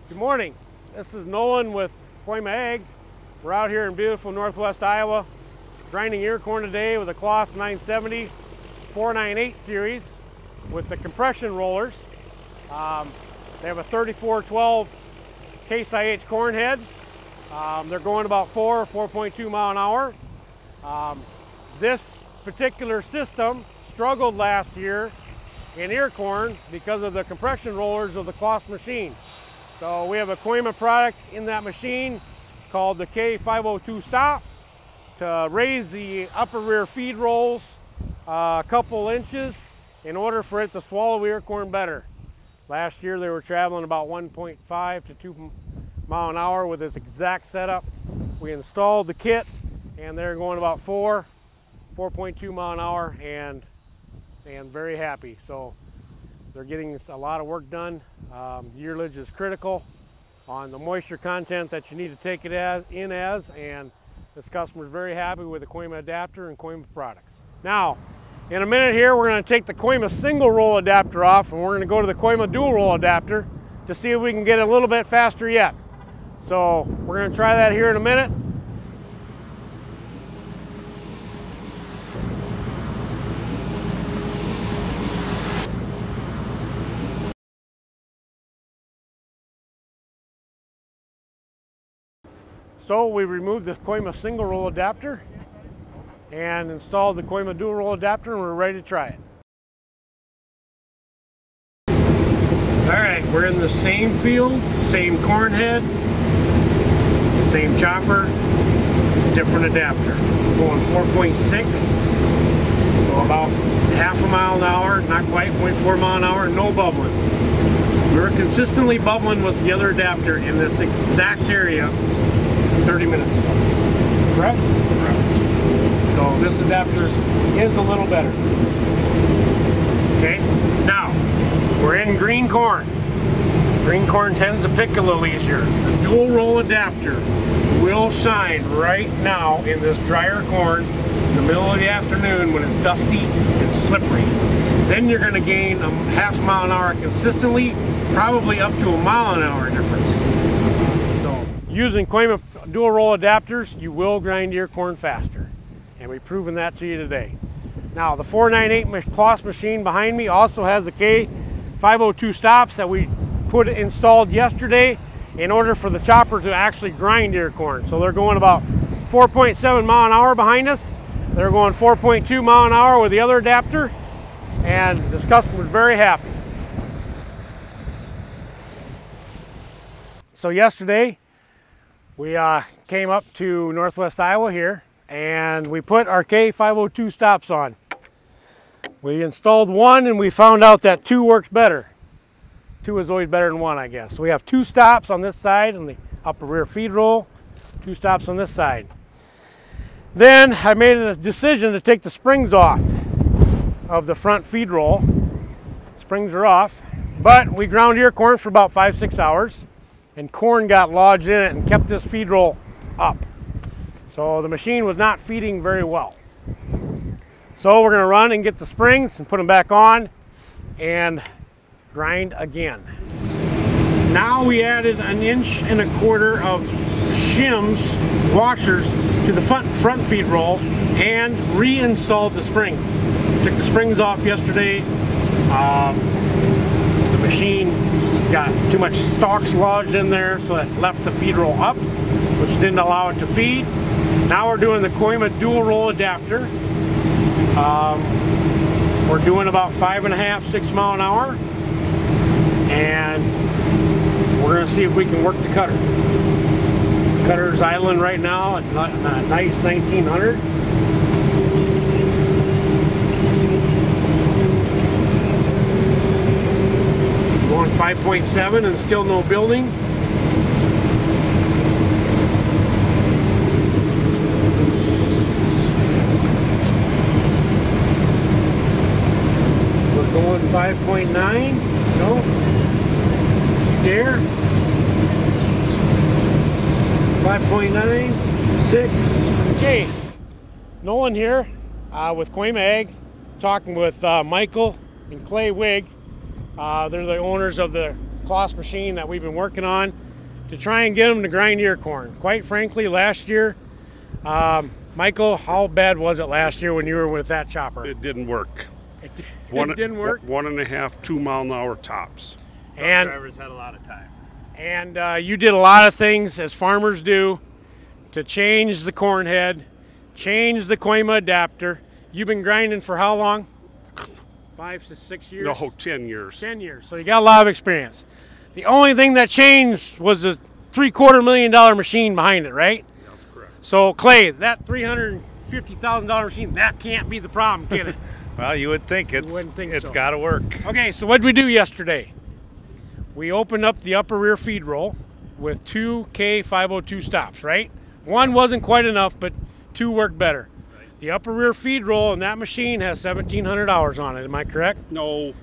Good morning. This is Nolan with Kooima Ag. We're out here in beautiful northwest Iowa, grinding ear corn today with a Claas 970 498 series with the compression rollers. They have a 3412 Case IH corn head. They're going about 4.2 mile an hour. This particular system struggled last year in ear corn because of the compression rollers of the Claas machine. So we have a Kooima product in that machine called the K004 stop to raise the upper rear feed rolls a couple inches in order for it to swallow ear corn better. Last year they were traveling about 1.5 to 2 mile an hour with this exact setup. We installed the kit and they're going about 4.2 mile an hour and very happy. So they're getting a lot of work done. Earlage is critical on the moisture content that you need to take it in as, and this customer is very happy with the Kooima adapter and Kooima products. Now, in a minute here, we're going to take the Kooima Single Roll Adapter off, and we're going to go to the Kooima Dual Roll Adapter to see if we can get it a little bit faster yet. So we're going to try that here in a minute. So we removed the Kooima Single Roll Adapter and installed the Kooima Dual Roll Adapter, and we're ready to try it. All right, we're in the same field, same corn head, same chopper, different adapter. Going 4.6, so about half a mile an hour, not quite 0.4 mile an hour, no bubbling. We were consistently bubbling with the other adapter in this exact area 30 minutes ago. Correct? Correct. So this adapter is a little better. Okay, now we're in green corn. Green corn tends to pick a little easier. The dual roll adapter will shine right now in this drier corn in the middle of the afternoon when it's dusty and slippery. Then you're going to gain a half mile an hour consistently, probably up to a mile an hour difference. So using Kooima dual roll adapters, you will grind ear corn faster, and we've proven that to you today. Now the 498 Claas machine behind me also has the K004 stops that we installed yesterday in order for the chopper to actually grind ear corn. So they're going about 4.7 mile an hour behind us. They're going 4.2 mile an hour with the other adapter, and this customer is very happy. So yesterday we came up to northwest Iowa here, and we put our K004 stops on. We installed one and we found out that two works better. Two is always better than one, I guess. So we have two stops on this side on the upper rear feed roll, two stops on this side. Then I made a decision to take the springs off of the front feed roll. Springs are off, but we ground ear corn for about 5-6 hours. And corn got lodged in it and kept this feed roll up. So the machine was not feeding very well. So we're going to run and get the springs and put them back on and grind again. Now we added 1.25 inches of shims, washers, to the front feed roll and reinstalled the springs. Took the springs off yesterday. The machine got too much stalks lodged in there, so it left the feed roll up, which didn't allow it to feed. Now we're doing the Kooima Dual Roll Adapter. We're doing about 5.5–6 mile an hour, and we're going to see if we can work the cutter. The cutter's idling right now at a nice 1900. Going 5.7 and still no building. We're going 5.9. No. There. 5.9. 6. Okay. Nolan here with Kooima Ag, talking with Michael and Clay Wig. They're the owners of the Claas machine that we've been working on to try and get them to grind ear corn. Quite frankly, last year, Michael, how bad was it last year when you were with that chopper? It didn't work. It didn't work? 1.5, 2 mile an hour tops. And drivers had a lot of time. And you did a lot of things, as farmers do, to change the corn head, change the Kooima adapter. You've been grinding for how long? 5 to 6 years? No, 10 years. 10 years, so you got a lot of experience. The only thing that changed was the $750,000 machine behind it, right? That's correct. So Clay, that $350,000 machine, that can't be the problem, can it? Well, you would think it's got to work. Okay, so what did we do yesterday? We opened up the upper rear feed roll with 2 K004 stops, right? One wasn't quite enough, but 2 worked better. Right. The upper rear feed roll in that machine has 1,700 hours on it, am I correct? No.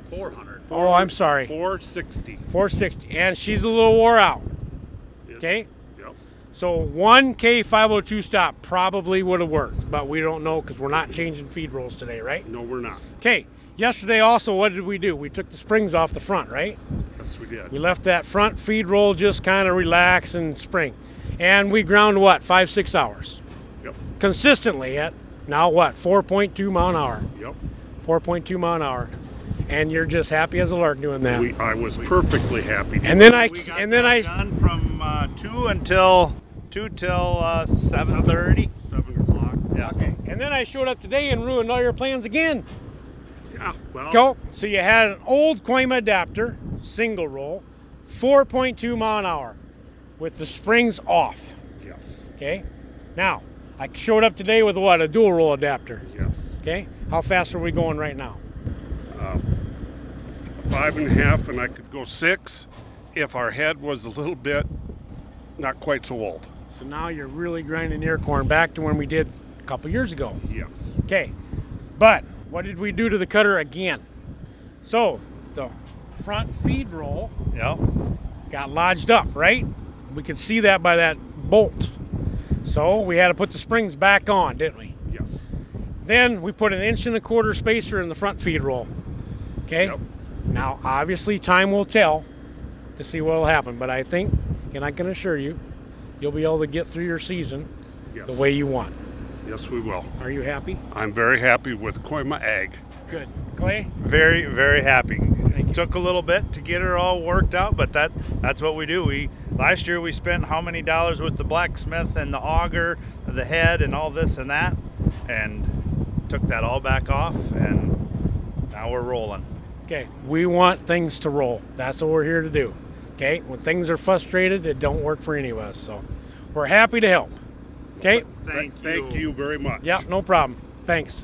400. Oh, I'm sorry. 460. 460, and she's a little wore out, okay? Yep. So 1 K004 stop probably would have worked, but we don't know because we're not changing feed rolls today, right? No, we're not. Okay, yesterday also, what did we do? We took the springs off the front, right? Yes, we did. We left that front feed roll just kind of relax and spring. And we ground what, 5-6 hours? Yep. Consistently at, now what, 4.2 mile an hour? Yep. 4.2 mile an hour. And you're just happy as a lark doing that. I was perfectly happy. And then I done from 2 till 7:30. 7 o'clock. Yeah. Okay. And then I showed up today and ruined all your plans again. Yeah, well. Go. So you had an old Kooima adapter, single roll, 4.2 mile an hour, with the springs off. Yes. Okay. Now I showed up today with what, a dual roll adapter. Yes. Okay. How fast are we going right now? 5.5, and I could go 6 if our head was a little bit not quite so old. So now you're really grinding ear corn back to when we did a couple years ago. Yeah. Okay, but what did we do to the cutter again? So the front feed roll got lodged up, right? We could see that by that bolt. So we had to put the springs back on, didn't we? Yes. Then we put an 1.25 inch spacer in the front feed roll. Okay. Yep. Now, obviously, time will tell to see what will happen, but I think, and I can assure you, you'll be able to get through your season the way you want. Yes, we will. Are you happy? I'm very happy with Kooima Ag. Good. Clay? Very, very happy. It took a little bit to get her all worked out, but that's what we do. Last year we spent how many dollars with the blacksmith and the auger, the head, and all this and that, and took that all back off, and now we're rolling. Okay, we want things to roll. That's what we're here to do. Okay, when things are frustrated, it don't work for any of us. So we're happy to help. Okay? Thank you very much. Yeah, no problem. Thanks.